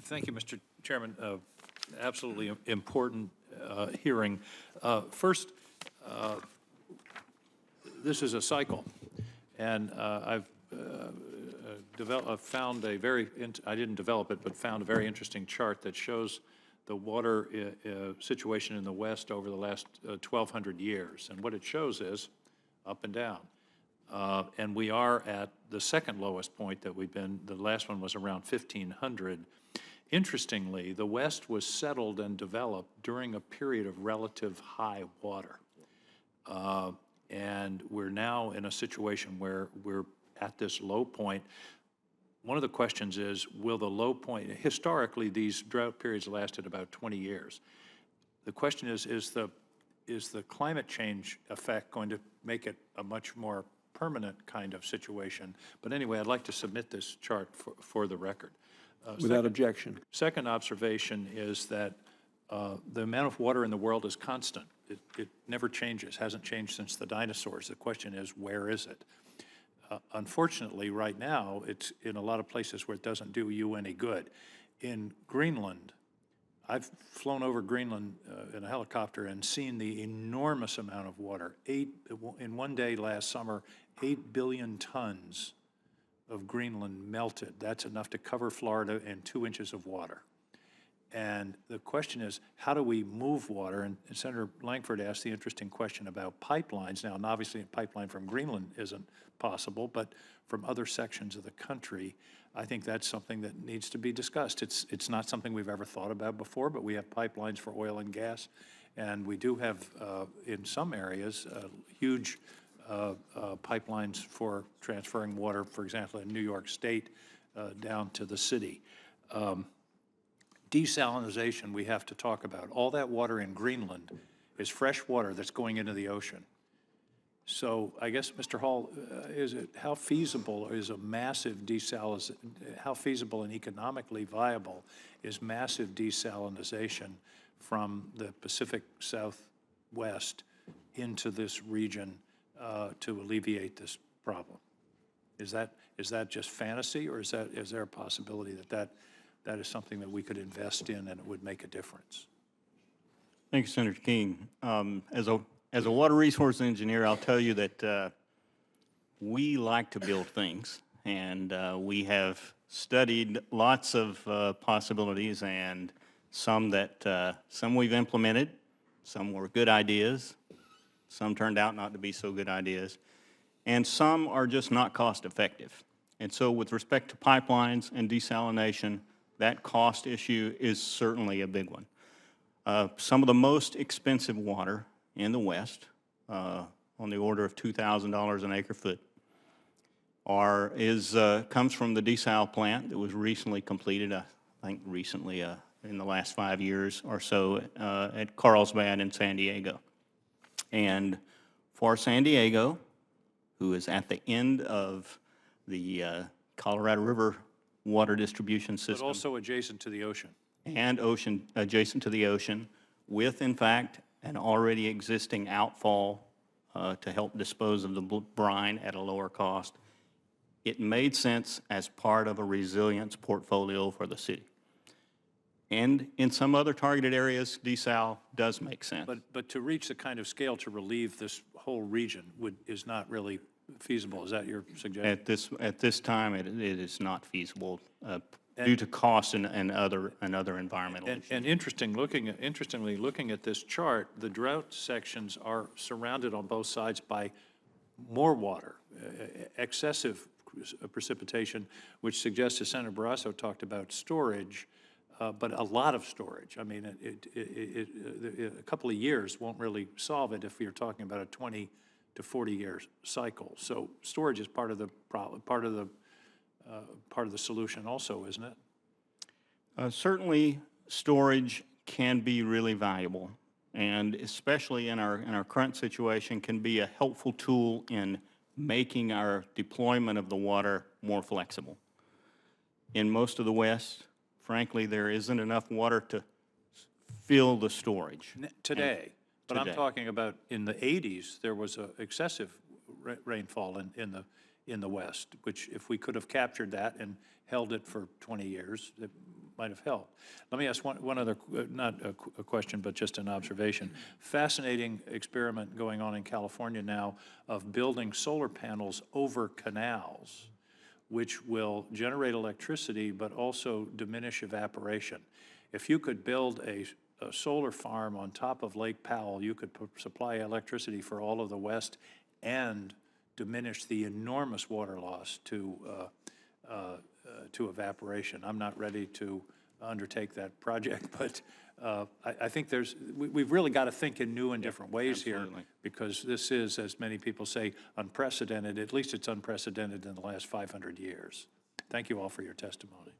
Thank you, Mr. Chairman. Absolutely important hearing. First, this is a cycle, and I've found a I didn't develop it, but found a very interesting chart that shows the water situation in the West over the last 1,200 years. And what it shows is up and down. And we are at the second lowest point that we've been. The last one was around 1,500. Interestingly, the West was settled and developed during a period of relative high water. And we're now in a situation where we're at this low point. One of the questions is, will the low point, historically, these drought periods lasted about 20 years. The question is the climate change effect going to make it a much more permanent kind of situation? But anyway, I'd like to submit this chart for the record. Without objection. Second observation is that the amount of water in the world is constant. It never changes, hasn't changed since the dinosaurs. The question is, where is it? Unfortunately, right now, it's in a lot of places where it doesn't do you any good. In Greenland, I've flown over Greenland in a helicopter and seen the enormous amount of water. In one day last summer, 8 billion tons of Greenland melted. That's enough to cover Florida in 2 inches of water. And the question is, how do we move water? And Senator Lankford asked the interesting question about pipelines. Now, and obviously, a pipeline from Greenland isn't possible, but from other sections of the country, I think that's something that needs to be discussed. It's not something we've ever thought about before, but we have pipelines for oil and gas, and we do have, in some areas, huge pipelines for transferring water, for example, in New York State down to the city. Desalinization we have to talk about. All that water in Greenland is fresh water that's going into the ocean. So I guess, Mr. Hall, how feasible is a massive how feasible and economically viable is massive desalinization from the Pacific Southwest into this region to alleviate this problem? Is that just fantasy, or is there a possibility that is something that we could invest in and it would make a difference? Thank you, Senator King. As a water resource engineer, I'll tell you that we like to build things, and we have studied lots of possibilities, and some we've implemented, some were good ideas, some turned out not to be so good ideas, and some are just not cost effective. And so with respect to pipelines and desalination, that cost issue is certainly a big one. Some of the most expensive water in the West, on the order of $2,000 an acre foot, comes from the desal plant that was recently completed, I think recently in the last 5 years or so, at Carlsbad in San Diego. And for San Diego, who is at the end of the Colorado River water distribution system. But also adjacent to the ocean. And adjacent to the ocean, with, in fact, an already existing outfall to help dispose of the brine at a lower cost. It made sense as part of a resilience portfolio for the city. And in some other targeted areas, desal does make sense. But to reach the kind of scale to relieve this whole region is not really feasible. Is that your suggestion? At this time, it is not feasible due to cost and other environmental issues. And interestingly, looking at this chart, the drought sections are surrounded on both sides by more water, excessive precipitation, which suggests, as Senator Barrasso talked about, storage, but a lot of storage. I mean, a couple of years won't really solve it if you're talking about a 20 to 40-year cycle. So storage is part of the problem, part of the solution also, isn't it? Certainly, storage can be really valuable, and especially in our current situation, can be a helpful tool in making our deployment of the water more flexible. In most of the West, frankly, there isn't enough water to fill the storage. Today. But I'm talking about in the 80s, there was a excessive rainfall in the West, which if we could have captured that and held it for 20 years, it have helped. Let me ask one other, not a question, but just an observation. Fascinating experiment going on in California now of building solar panels over canals, which will generate electricity but also diminish evaporation. If you could build a solar farm on top of Lake Powell, you could supply electricity for all of the West and diminish the enormous water loss to evaporation. I'm not ready to undertake that project, but I think we've really got to think in new and different ways here, because this is, as many people say, unprecedented. At least it's unprecedented in the last 500 years. Thank you all for your testimony.